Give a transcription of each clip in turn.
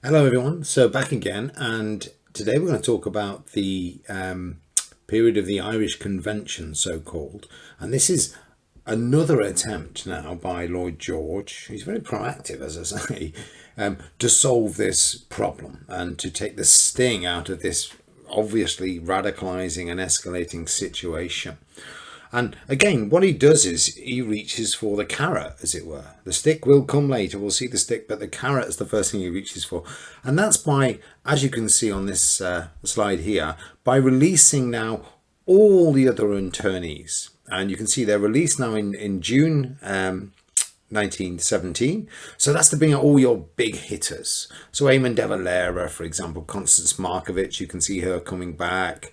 Hello everyone, so back again, and today we're going to talk about the period of the Irish Convention, so called, and this is another attempt now by Lloyd George, who's very proactive, as I say, to solve this problem and to take the sting out of this obviously radicalising and escalating situation. And again, what he does is he reaches for the carrot, as it were. The stick will come later, we'll see the stick, but the carrot is the first thing he reaches for. And that's by, as you can see on this slide here, by releasing now all the other internees. And you can see they're released now in June 1917. So that's to bring out all your big hitters. So Eamon de Valera, for example, Constance Markovich, you can see her coming back.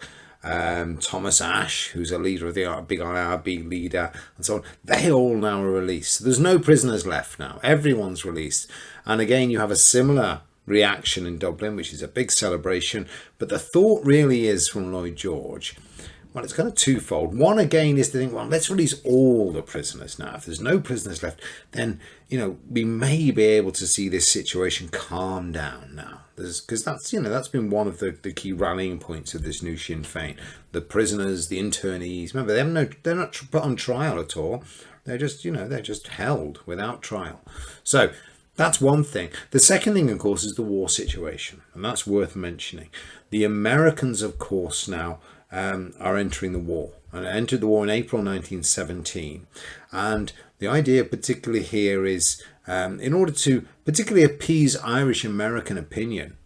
Thomas Ashe, who's a leader of the big IRB leader, and so on. They all now are released. There's no prisoners left now. Everyone's released. And again, you have a similar reaction in Dublin, which is a big celebration. But the thought really is from Lloyd George, well, it's kind of twofold. One, again, is to think, well, let's release all the prisoners now. If there's no prisoners left, then, we may be able to see this situation calm down now. Because that's been one of the key rallying points of this new Sinn Féin. The prisoners, the internees. Remember, they're not put on trial at all. They're just held without trial. So that's one thing. The second thing, of course, is the war situation, and that's worth mentioning. The Americans, of course, now are entering the war, and entered the war in April 1917. And the idea particularly here is in order to particularly appease Irish American opinion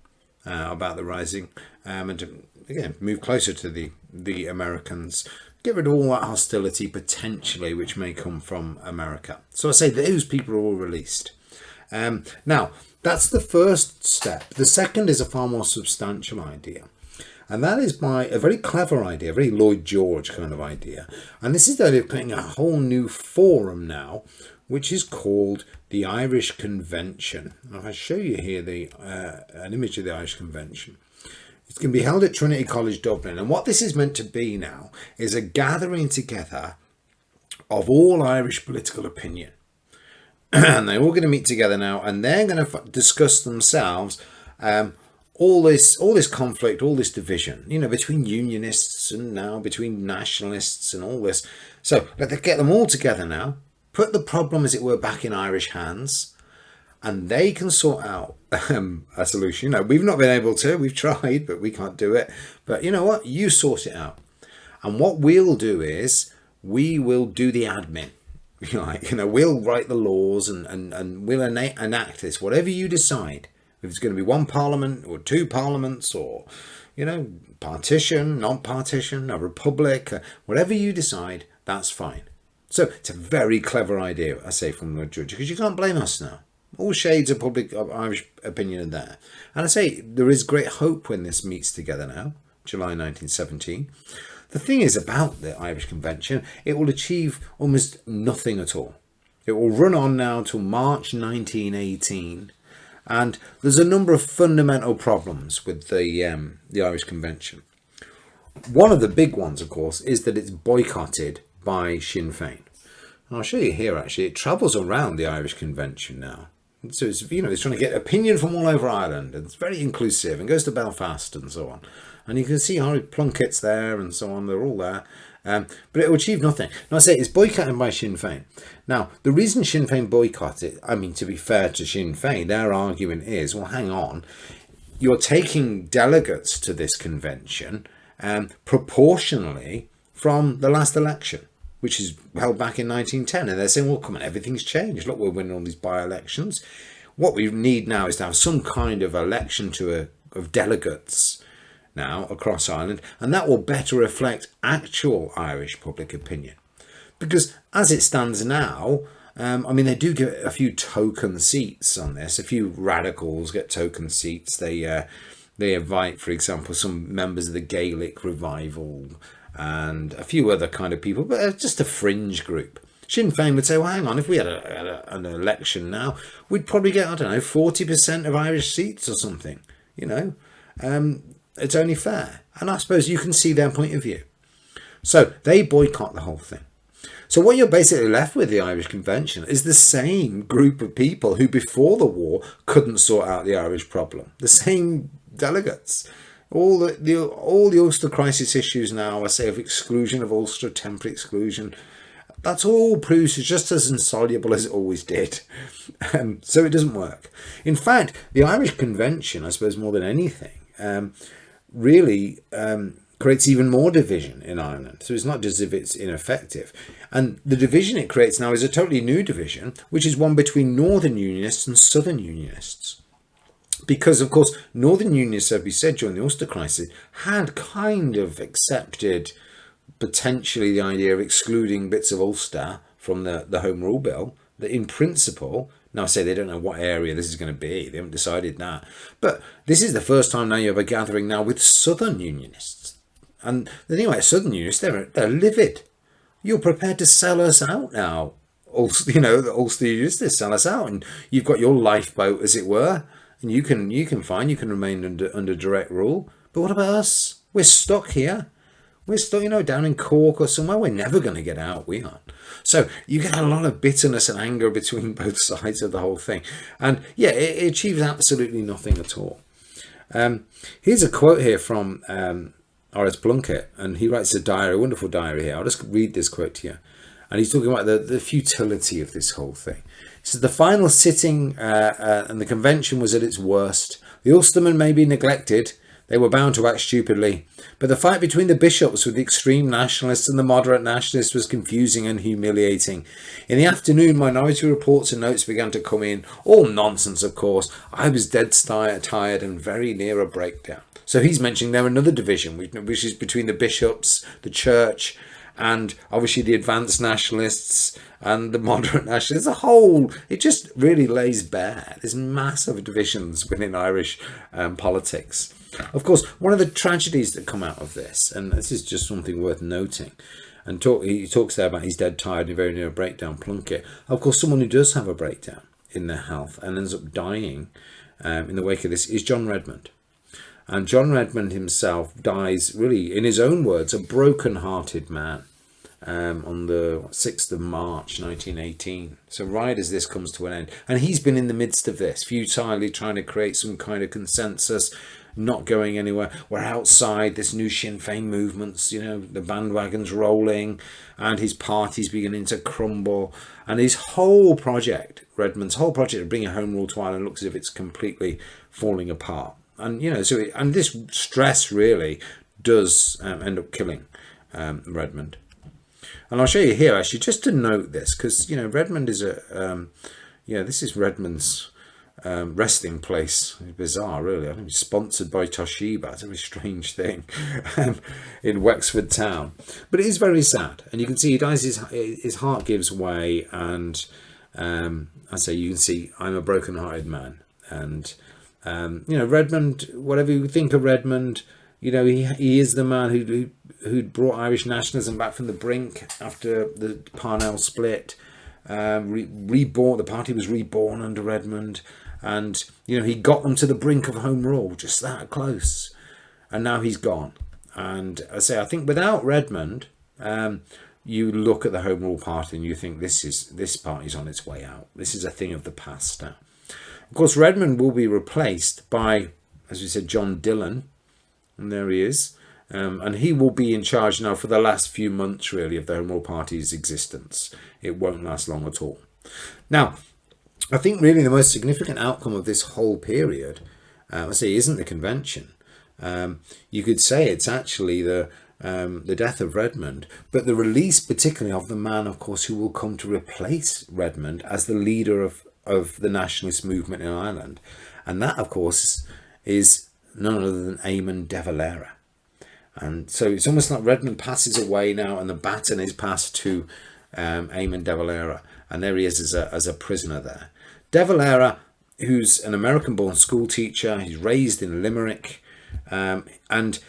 about the rising, and to, again, move closer to the Americans, get rid of all that hostility potentially which may come from America. So I say those people are all released. Now, that's the first step. The second is a far more substantial idea. And that is by a very clever idea, a very Lloyd George kind of idea. And this is the idea of creating a whole new forum now, which is called the Irish Convention. And if I show you here an image of the Irish Convention, it's going to be held at Trinity College Dublin. And what this is meant to be now is a gathering together of all Irish political opinion. And they're all going to meet together now, and they're going to discuss themselves all this conflict, all this division, between unionists and now between nationalists and all this. So let's get them all together now, put the problem, as it were, back in Irish hands, and they can sort out a solution. We've not been able to. We've tried, but we can't do it. But you know what? You sort it out. And what we'll do is we will do the admin. We'll write the laws and we'll enact this, whatever you decide. If it's going to be one parliament or two parliaments or, partition, non-partition, a republic, whatever you decide, that's fine. So it's a very clever idea, I say, from Lord George, because you can't blame us now. All shades of Irish opinion are there. And I say there is great hope when this meets together now, July 1917. The thing is about the Irish Convention, it will achieve almost nothing at all. It will run on now till March 1918. And there's a number of fundamental problems with the Irish Convention. One of the big ones, of course, is that it's boycotted by Sinn Féin. And I'll show you here, actually. It travels around the Irish Convention now. So it's trying to get opinion from all over Ireland. And it's very inclusive and goes to Belfast and so on. And you can see Harry Plunkett's there and so on. They're all there. But it will achieve nothing. Now, I say it's boycotted by Sinn Féin. Now, the reason Sinn Féin boycott it, to be fair to Sinn Féin, their argument is, well, hang on, you're taking delegates to this convention proportionally from the last election, which is held back in 1910. And they're saying, well, come on, everything's changed. Look, we're winning all these by-elections. What we need now is to have some kind of election of delegates now across Ireland, and that will better reflect actual Irish public opinion. Because as it stands now, they do get a few token seats on this. A few radicals get token seats. They invite, for example, some members of the Gaelic revival and a few other kind of people, but just a fringe group. Sinn Féin would say, well, hang on, if we had an election now, we'd probably get, 40% of Irish seats or something, It's only fair. And I suppose you can see their point of view. So they boycott the whole thing. So what you're basically left with, the Irish Convention, is the same group of people who before the war couldn't sort out the Irish problem. The same delegates. All the Ulster crisis issues now, I say, of exclusion of Ulster, temporary exclusion, that's all proves it's just as insoluble as it always did. So it doesn't work. In fact, the Irish Convention, I suppose more than anything, really creates even more division in Ireland. So it's not just as if it's ineffective. And the division it creates now is a totally new division, which is one between Northern Unionists and Southern Unionists. Because, of course, Northern Unionists, as we said during the Ulster crisis, had kind of accepted potentially the idea of excluding bits of Ulster from the Home Rule Bill, that in principle, now I say they don't know what area this is going to be, they haven't decided that, but this is the first time now you have a gathering now with Southern Unionists. And the thing about Southern Unionists, they're livid. You're prepared to sell us out now. Ulster, the Ulster Unionists sell us out, and you've got your lifeboat, as it were, and you can remain under direct rule. But what about us? We're stuck here. We're stuck, down in Cork or somewhere. We're never going to get out. We aren't. So you get a lot of bitterness and anger between both sides of the whole thing. And yeah, it achieves absolutely nothing at all. Here's a quote here from Horace Plunkett, and he writes a wonderful diary here. I'll just read this quote to you. And he's talking about the futility of this whole thing. He says, the final sitting and the convention was at its worst. The Ulstermen may be neglected. They were bound to act stupidly. But the fight between the bishops with the extreme nationalists and the moderate nationalists was confusing and humiliating. In the afternoon, minority reports and notes began to come in. All nonsense, of course. I was dead tired and very near a breakdown. So he's mentioning there another division, which is between the bishops, the church, and obviously the advanced nationalists and the moderate nationalists. It just really lays bare. There's massive divisions within Irish politics. Of course, one of the tragedies that come out of this, and this is just something worth noting, and he talks there about he's dead tired and very near a breakdown, Plunkett. Of course, someone who does have a breakdown in their health and ends up dying in the wake of this is John Redmond. And John Redmond himself dies, really, in his own words, a broken-hearted man on the 6th of March 1918. So right as this comes to an end. And he's been in the midst of this, futilely trying to create some kind of consensus, not going anywhere. We're outside this new Sinn Féin movements, the bandwagon's rolling, and his party's beginning to crumble. And his whole project, Redmond's whole project of bringing home rule to Ireland, looks as if it's completely falling apart. And, and this stress really does end up killing Redmond. And I'll show you here, actually, just to note this, because, Redmond is this is Redmond's resting place. It's bizarre, really. I think he's sponsored by Toshiba. It's a very strange thing in Wexford town. But it is very sad. And you can see he dies, his heart gives way. And you can see, I'm a broken-hearted man. And, Redmond, whatever you think of Redmond, he is the man who brought Irish nationalism back from the brink after the Parnell split. Reborn, the party was reborn under Redmond, and he got them to the brink of home rule, just that close, and now he's gone. And I think without Redmond, you look at the home rule party and you think this party's on its way out. This is a thing of the past now. Of course, Redmond will be replaced by, as we said, John Dillon. And there he is. And he will be in charge now for the last few months, really, of the Home Rule Party's existence. It won't last long at all. Now, I think really the most significant outcome of this whole period, isn't the convention. You could say it's actually the death of Redmond, but the release particularly of the man, of course, who will come to replace Redmond as the leader of the nationalist movement in Ireland. And that, of course, is none other than Eamon de Valera. And so it's almost like Redmond passes away now and the baton is passed to Eamon de Valera. And there he is as a prisoner there. De Valera, who's an American-born school teacher, he's raised in Limerick, and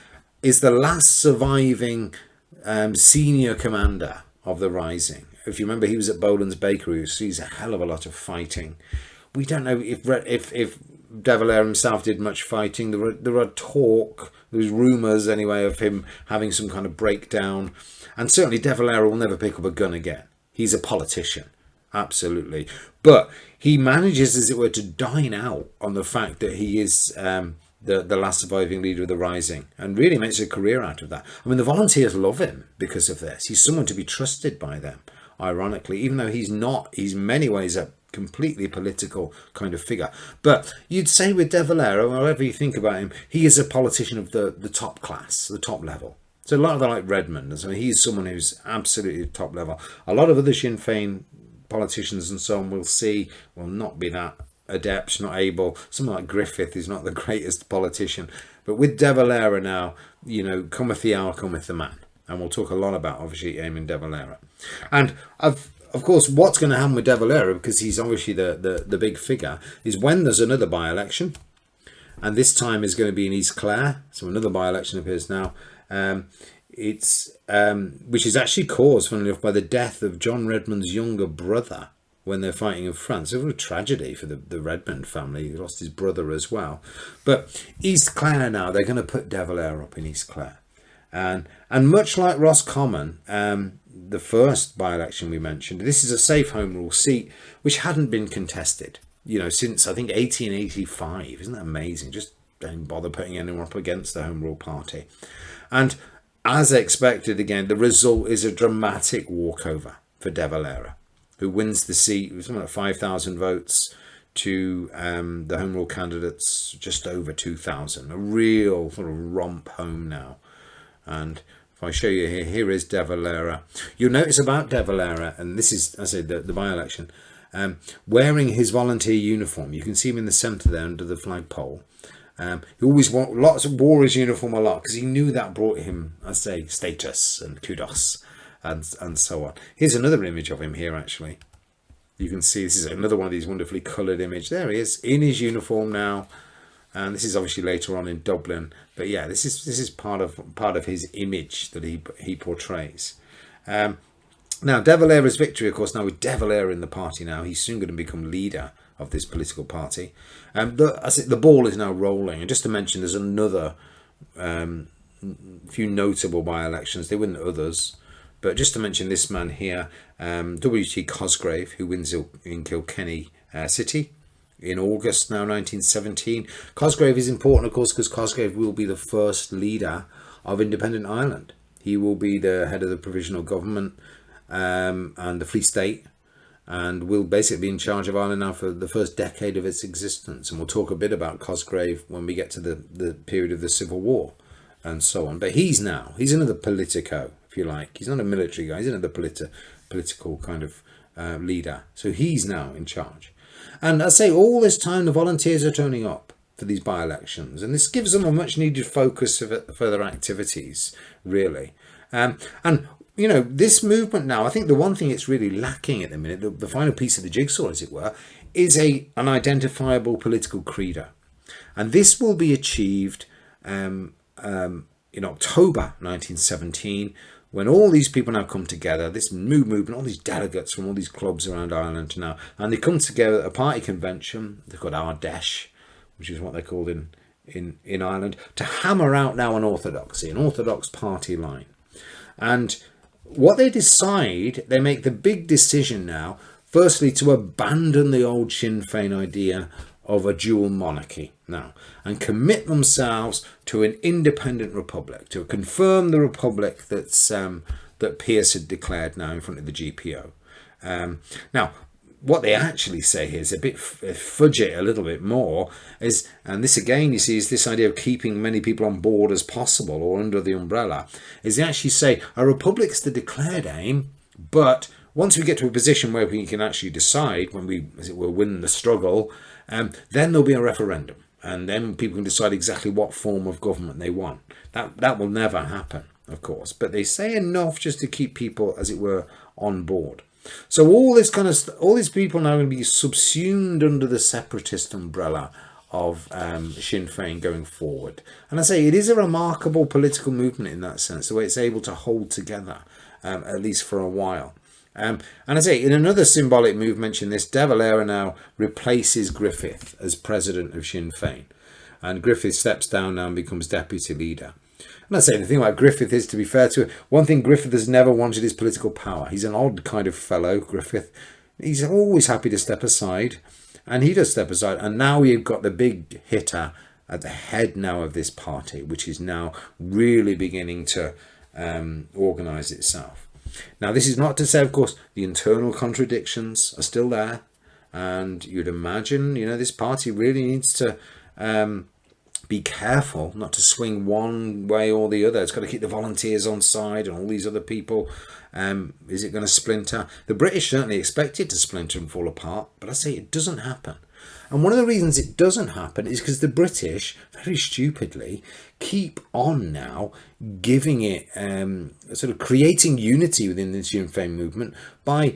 is the last surviving senior commander of the Rising. If you remember, he was at Boland's Bakery, so he's a hell of a lot of fighting. We don't know if De Valera himself did much fighting. There was rumours anyway of him having some kind of breakdown, and certainly De Valera will never pick up a gun again. He's a politician, absolutely. But he manages, as it were, to dine out on the fact that he is the last surviving leader of the Rising, and really makes a career out of that. I mean, the volunteers love him because of this. He's someone to be trusted by them, ironically, even though he's not. He's in many ways a completely political kind of figure. But you'd say with De Valera, however you think about him, he is a politician of the top class, the top level. So a lot of them like Redmond. So he's someone who's absolutely top level. A lot of other Sinn Féin politicians and so on will not be that adept, not able. Someone like Griffith is not the greatest politician. But with De Valera now, cometh the hour, cometh the man. And we'll talk a lot about, obviously, Eamon De Valera. And of course, what's going to happen with De Valera, because he's obviously the big figure, is when there's another by-election, and this time is going to be in East Clare. So another by-election appears now. Which is actually caused, funnily enough, by the death of John Redmond's younger brother when they're fighting in France. It was a tragedy for the Redmond family. He lost his brother as well. But East Clare now, they're going to put De Valera up in East Clare. And much like Roscommon, the first by-election we mentioned, this is a safe Home Rule seat which hadn't been contested, since I think 1885. Isn't that amazing? Just don't bother putting anyone up against the Home Rule party. And as expected, again, the result is a dramatic walkover for De Valera, who wins the seat with something like 5,000 votes to the Home Rule candidates just over 2,000. A real sort of romp home now. And if I show you here is De Valera. You'll notice about De Valera, and this is, as I said, the by-election, wearing his volunteer uniform. You can see him in the centre there under the flagpole. He always wore his uniform a lot because he knew that brought him, I say, status and kudos and so on. Here's another image of him here, actually. You can see this is another one of these wonderfully coloured images. There he is in his uniform now, and this is obviously later on in Dublin. But yeah, this is part of his image that he portrays. Now, De Valera's victory, of course, now with De Valera in the party now, he's soon going to become leader of this political party. The ball is now rolling. And just to mention, there's another few notable by-elections. There weren't others. But just to mention this man here, W.T. Cosgrave, who wins in Kilkenny City in August now 1917. Cosgrave is important, of course, because Cosgrave will be the first leader of independent Ireland. He will be the head of the provisional government and the Free State, and will basically be in charge of Ireland now for the first decade of its existence. And we'll talk a bit about Cosgrave when we get to the period of the Civil War and so on. But he's another politico, if you like. He's not a military guy. He's another political kind of leader. So he's now in charge. And I say all this time the volunteers are turning up for these by-elections, and this gives them a much needed focus for their activities, really. And this movement now, I think the one thing it's really lacking at the minute, the final piece of the jigsaw, as it were, is an identifiable political credo. And this will be achieved in October 1917, when all these people now come together, this movement, all these delegates from all these clubs around Ireland now, and they come together at a party convention. They've got Ardèche, which is what they're called in Ireland, to hammer out now an orthodox party line. And what they decide, they make the big decision now, firstly, to abandon the old Sinn Féin idea of a dual monarchy now, and commit themselves to an independent republic, to confirm the republic that Pearse had declared now in front of the GPO. Now, what they actually say here is a bit fudge it a little bit more, and this again you see is this idea of keeping many people on board as possible or under the umbrella, is they actually say a republic's the declared aim, but once we get to a position where we can actually decide, when we, as it were, win the struggle, then there'll be a referendum, and then people can decide exactly what form of government they want. That will never happen, of course, but they say enough just to keep people, as it were, on board. So all these people now are going to be subsumed under the separatist umbrella of Sinn Féin going forward. And I say it is a remarkable political movement in that sense, the way it's able to hold together, at least for a while. And I say, in another symbolic move mentioned this, De Valera now replaces Griffith as president of Sinn Féin. And Griffith steps down now and becomes deputy leader. I'm not saying the thing about Griffith is, to be fair to it, one thing Griffith has never wanted is political power. He's an odd kind of fellow, Griffith. He's always happy to step aside, and he does step aside. And now we've got the big hitter at the head now of this party, which is now really beginning to organise itself. Now, this is not to say, of course, the internal contradictions are still there. And you'd imagine, this party really needs to be careful not to swing one way or the other. It's got to keep the volunteers on side and all these other people. Is it going to splinter? The British certainly expect it to splinter and fall apart, but I say it doesn't happen. And one of the reasons it doesn't happen is because the British, very stupidly, keep on now giving it, sort of creating unity within the Sinn Féin movement by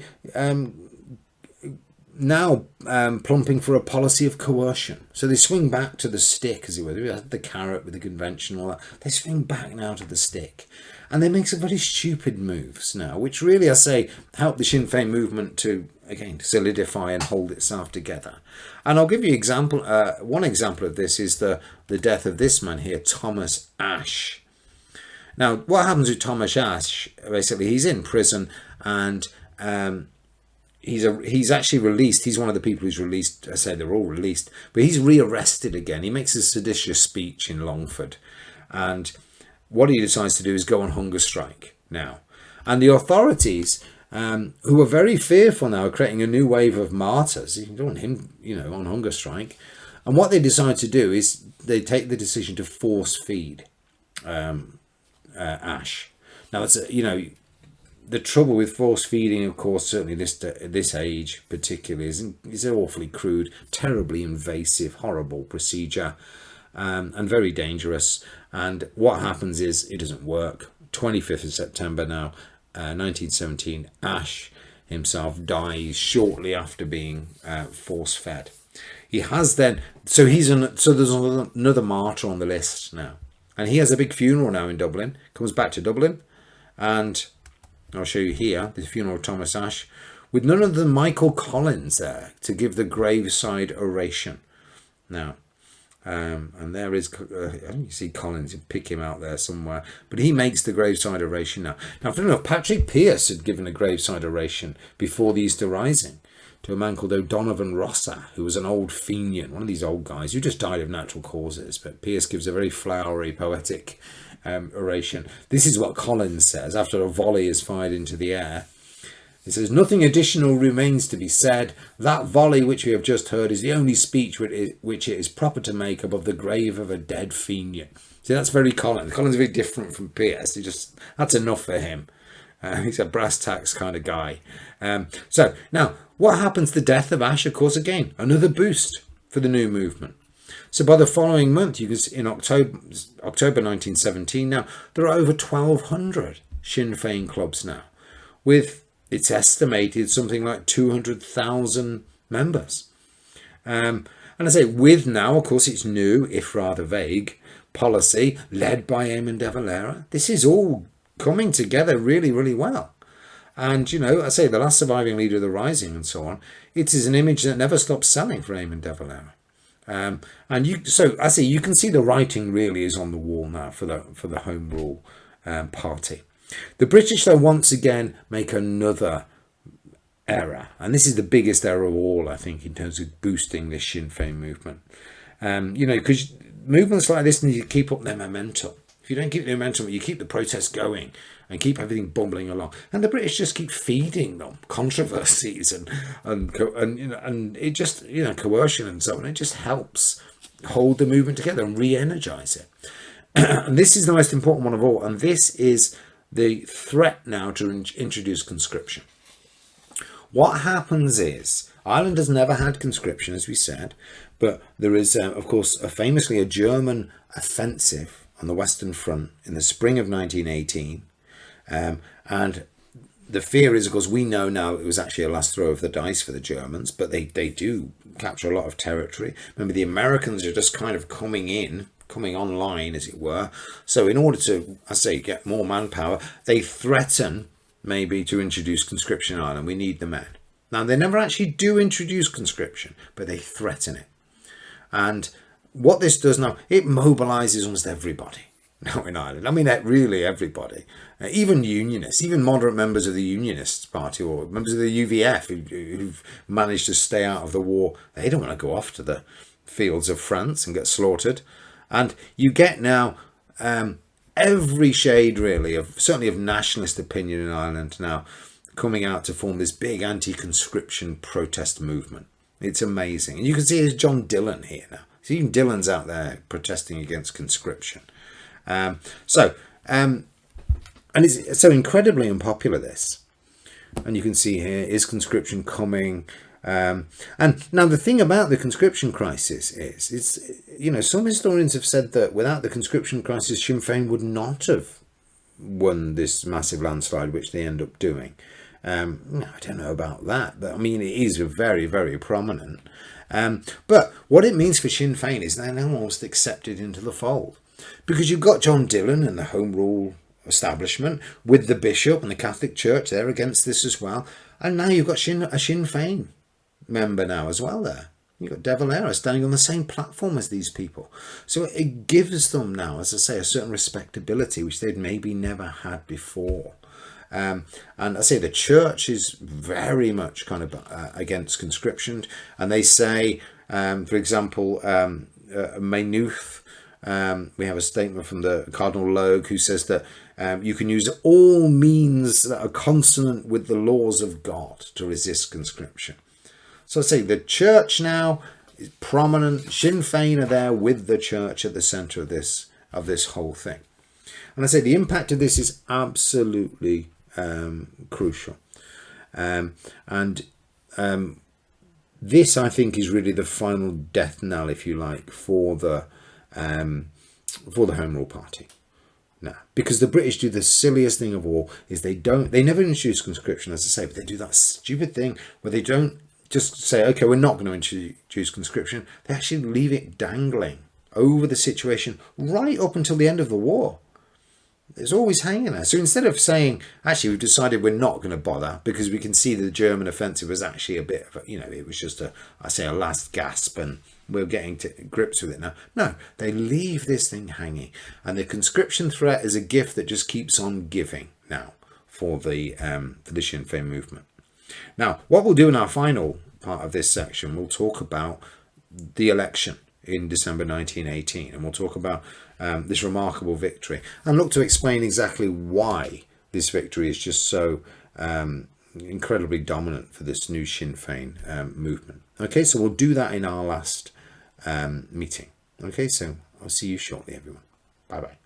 plumping for a policy of coercion. So they swing back to the stick, as it were. They had the carrot with the convention and all that. They swing back now to the stick. And they make some very stupid moves now, which really, I say, help the Sinn Féin movement to, again, solidify and hold itself together. And I'll give you one example of this is the death of this man here, Thomas Ashe. Now, what happens with Thomas Ashe? Basically, he's in prison and he's actually released. He's one of the people who's released. I say they're all released, but he's rearrested again. He makes a seditious speech in Longford, and what he decides to do is go on hunger strike now. And the authorities, who are very fearful now, are creating a new wave of martyrs. You don't want him, on hunger strike. And what they decide to do is they take the decision to force feed Ashe. Now, it's the trouble with force feeding, of course, certainly this age particularly, is an awfully crude, terribly invasive, horrible procedure, and very dangerous. And what happens is it doesn't work. 25th of September now, 1917, Ashe himself dies shortly after being force fed. He has then, so there's another martyr on the list now, and he has a big funeral now in Dublin. Comes back to Dublin, and I'll show you here the funeral of Thomas Ashe, with none other than Michael Collins there to give the graveside oration. Now, and there is, I think you see Collins, you pick him out there somewhere, but he makes the graveside oration now. Now, funny enough, Patrick Pearse had given a graveside oration before the Easter Rising to a man called O'Donovan Rossa, who was an old Fenian, one of these old guys who just died of natural causes. But Pearse gives a very flowery, poetic oration. This is what Collins says after a volley is fired into the air. He says, "Nothing additional remains to be said. That volley which we have just heard is the only speech which it is proper to make above the grave of a dead Fenian." See, that's very Collins. Collins is very different from Pearse. That's enough for him. He's a brass tacks kind of guy. So now, what happens to the death of Ashe? Of course, again, another boost for the new movement. So by the following month, you can see in October 1917 now, there are over 1,200 Sinn Féin clubs now, with, it's estimated, something like 200,000 members. And I say with now, of course, it's new, if rather vague, policy led by Eamon de Valera. This is all coming together really, really well. And, I say the last surviving leader of the Rising and so on, it is an image that never stops selling for Eamon de Valera. So I say you can see the writing really is on the wall now for the Home Rule party. The British, though, once again make another error, and this is the biggest error of all, I think, in terms of boosting this Sinn Féin movement. Because movements like this need to keep up their momentum. If you don't keep the momentum, you keep the protests going and keep everything bumbling along. And the British just keep feeding them controversies and it just, coercion and so on. It just helps hold the movement together and re-energize it. And this is the most important one of all. And this is the threat now to introduce conscription. What happens is, Ireland has never had conscription, as we said, but there is, of course, famously a German offensive on the Western Front in the spring of 1918. And the fear is, of course, we know now it was actually a last throw of the dice for the Germans, but they do capture a lot of territory. Remember, the Americans are just kind of coming online, as it were. So in order to, get more manpower, they threaten maybe to introduce conscription in Ireland. We need the men. Now, they never actually do introduce conscription, but they threaten it. And what this does now, it mobilises almost everybody. now in Ireland. I mean, really everybody, even unionists, even moderate members of the Unionist Party or members of the UVF who've managed to stay out of the war, they don't want to go off to the fields of France and get slaughtered. And you get now every shade really of certainly of nationalist opinion in Ireland now coming out to form this big anti-conscription protest movement. It's amazing. And you can see there's John Dillon here now. So even Dillon's out there protesting against conscription. And it's so incredibly unpopular, this. And you can see here, is conscription coming? And now the thing about the conscription crisis is, it's, some historians have said that without the conscription crisis, Sinn Féin would not have won this massive landslide, which they end up doing. I don't know about that, but I mean, it is very, very prominent. But what it means for Sinn Féin is they're now almost accepted into the fold, because you've got John Dillon and the Home Rule establishment with the bishop and the Catholic Church, they're against this as well. And now you've got a Sinn Féin member now as well there. You've got De Valera standing on the same platform as these people. So it gives them now, as I say, a certain respectability which they'd maybe never had before. And I say the church is very much kind of against conscription, and they say, for example, Maynooth, we have a statement from the Cardinal Logue who says that you can use all means that are consonant with the laws of God to resist conscription. So I say the church now is prominent. Sinn Féin are there with the church at the centre of this whole thing. And I say the impact of this is absolutely crucial. This, I think, is really the final death knell, if you like, for the Home Rule Party. Now, because the British do the silliest thing of all, is they never introduce conscription, as I say, but they do that stupid thing where they don't just say, okay, we're not going to introduce conscription. They actually leave it dangling over the situation right up until the end of the war. It's always hanging there. So instead of saying, actually, we've decided we're not going to bother because we can see the German offensive was actually a bit of it was just a last gasp and we're getting to grips with it now. No, they leave this thing hanging. And the conscription threat is a gift that just keeps on giving now for the Sinn Féin movement. Now, what we'll do in our final part of this section, we'll talk about the election in December 1918, and we'll talk about this remarkable victory and look to explain exactly why this victory is just so incredibly dominant for this new Sinn Féin movement. Okay, so we'll do that in our last meeting. Okay, so I'll see you shortly, everyone. Bye bye.